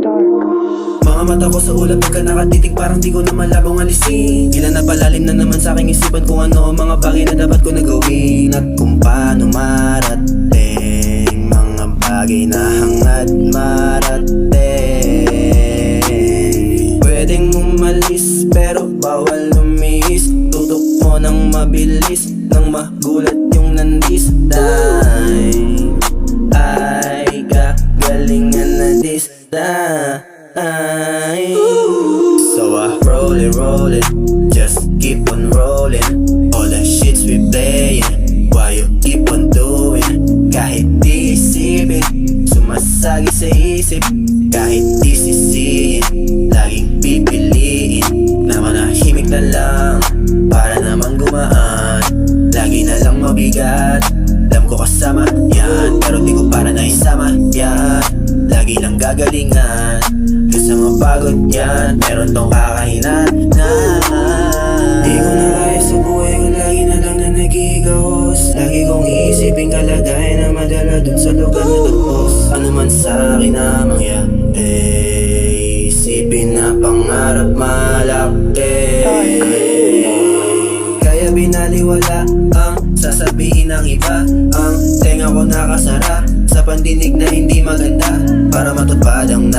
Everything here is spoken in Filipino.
Mga mata ko sa ulap pagka nakatitig, parang di ko na malabong alisin. Ilan na palalim na naman sa aking isipan kung ano ang mga bagay na dapat ko na gawin. At kung paano marating mga bagay na hangad marating. Pwedeng umalis pero bawal lumis. Tutok mo ng mabilis nang magulat yung nandis. Dahil ay kagalingan na this time. So I roll it, just keep on rolling. All the shits we playing, why you keep on doing? Kahit di isipin, sumasagi sa isip. Kahit di sisihin, laging pipiliin na manahimik na lang, para naman gumaan. Lagi na lang mabigat, alam ko kasama yan, pero di ko para na isama yan. Lagi lang gagalingan, kasi mapagod yan, meron tong kakahinan na di ko na kaya sa buhay ko, lagi na lang na nagigahos. Lagi kong iisipin kalagayan na madala dun sa lugar na tapos. Ano man sa akin na mangyari, isipin na pangarap malaki. Kaya binaliwala ang sasabihin ng iba. Ang tenga ko nakasara sa pandinig na hindi maganda, para matupad ang